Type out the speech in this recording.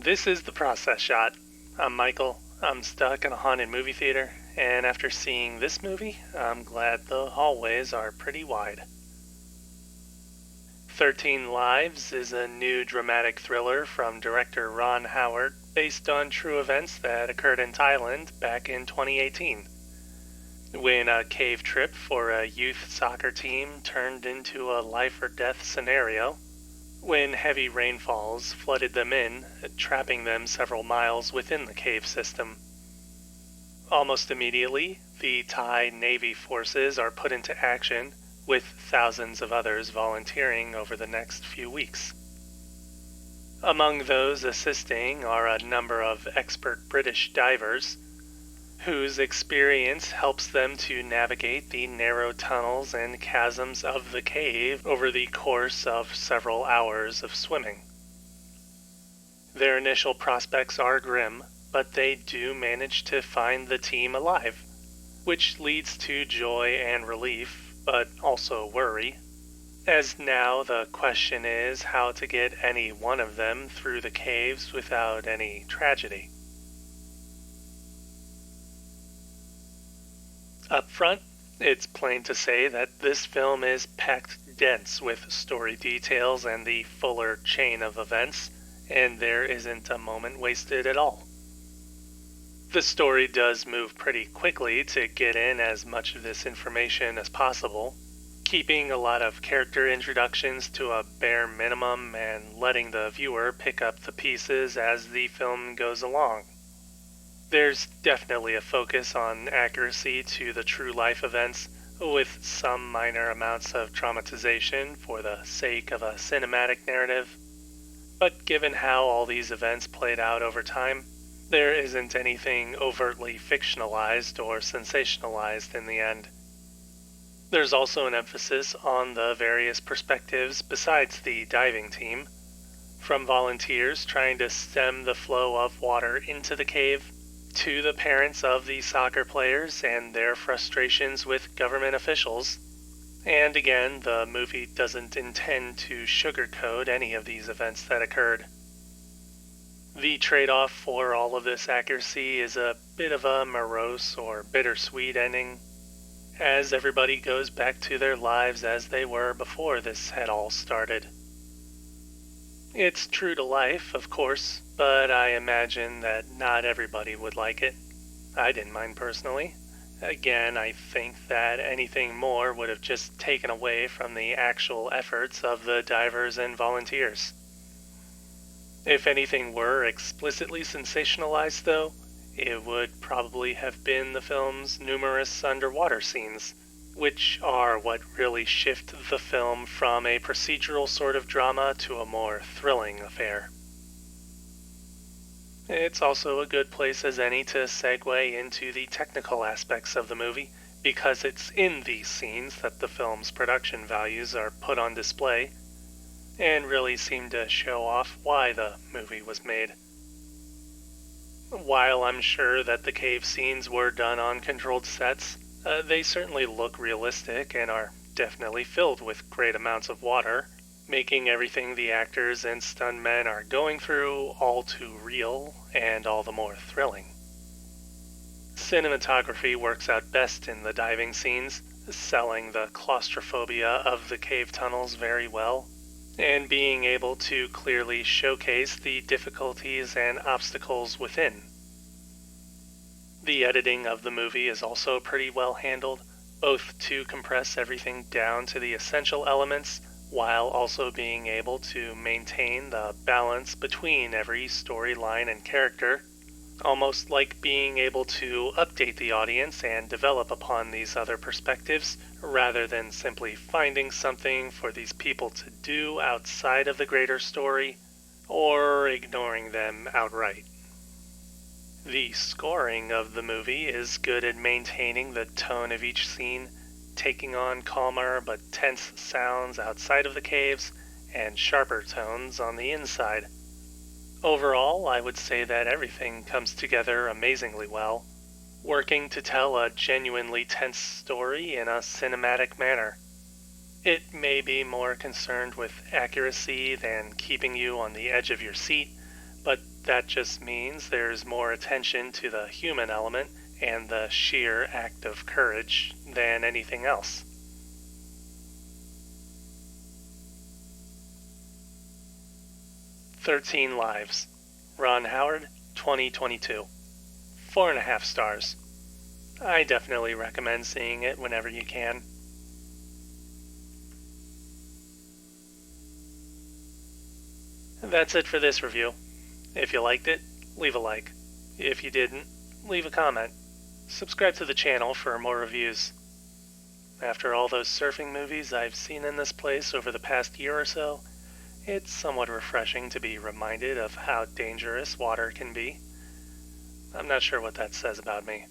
This is The Process Shot. I'm Michael. I'm stuck in a haunted movie theater, and after seeing this movie, I'm glad the hallways are pretty wide. 13 Lives is a new dramatic thriller from director Ron Howard based on true events that occurred in Thailand back in 2018. When a cave trip for a youth soccer team turned into a life or death scenario, when heavy rainfalls flooded them in, trapping them several miles within the cave system. Almost immediately, the Thai Navy forces are put into action, with thousands of others volunteering over the next few weeks. Among those assisting are a number of expert British divers, whose experience helps them to navigate the narrow tunnels and chasms of the cave over the course of several hours of swimming. Their initial prospects are grim, but they do manage to find the team alive, which leads to joy and relief, but also worry, as now the question is how to get any one of them through the caves without any tragedy. Up front, it's plain to say that this film is packed dense with story details and the fuller chain of events, and there isn't a moment wasted at all. The story does move pretty quickly to get in as much of this information as possible, keeping a lot of character introductions to a bare minimum and letting the viewer pick up the pieces as the film goes along. There's definitely a focus on accuracy to the true life events, with some minor amounts of dramatization for the sake of a cinematic narrative. But given how all these events played out over time, there isn't anything overtly fictionalized or sensationalized in the end. There's also an emphasis on the various perspectives besides the diving team, from volunteers trying to stem the flow of water into the cave, to the parents of the soccer players and their frustrations with government officials. And again, the movie doesn't intend to sugarcoat any of these events that occurred. The trade-off for all of this accuracy is a bit of a morose or bittersweet ending, as everybody goes back to their lives as they were before this had all started. It's true to life, of course, but I imagine that not everybody would like it. I didn't mind personally. Again, I think that anything more would have just taken away from the actual efforts of the divers and volunteers. If anything were explicitly sensationalized, though, it would probably have been the film's numerous underwater scenes, which are what really shift the film from a procedural sort of drama to a more thrilling affair. It's also a good place as any to segue into the technical aspects of the movie, because it's in these scenes that the film's production values are put on display, and really seem to show off why the movie was made. While I'm sure that the cave scenes were done on controlled sets, they certainly look realistic and are definitely filled with great amounts of water, making everything the actors and stuntmen are going through all too real and all the more thrilling. Cinematography works out best in the diving scenes, selling the claustrophobia of the cave tunnels very well, and being able to clearly showcase the difficulties and obstacles within. The editing of the movie is also pretty well handled, both to compress everything down to the essential elements, while also being able to maintain the balance between every storyline and character, almost like being able to update the audience and develop upon these other perspectives, rather than simply finding something for these people to do outside of the greater story, or ignoring them outright. The scoring of the movie is good at maintaining the tone of each scene, taking on calmer but tense sounds outside of the caves and sharper tones on the inside. Overall, I would say that everything comes together amazingly well, working to tell a genuinely tense story in a cinematic manner. It may be more concerned with accuracy than keeping you on the edge of your seat, but That just means there's more attention to the human element and the sheer act of courage than anything else. "13 Lives", Ron Howard, 2022. 4.5 stars. I definitely recommend seeing it whenever you can. That's it for this review. If you liked it, leave a like. If you didn't, leave a comment. Subscribe to the channel for more reviews. After all those surfing movies I've seen in this place over the past year or so, it's somewhat refreshing to be reminded of how dangerous water can be. I'm not sure what that says about me.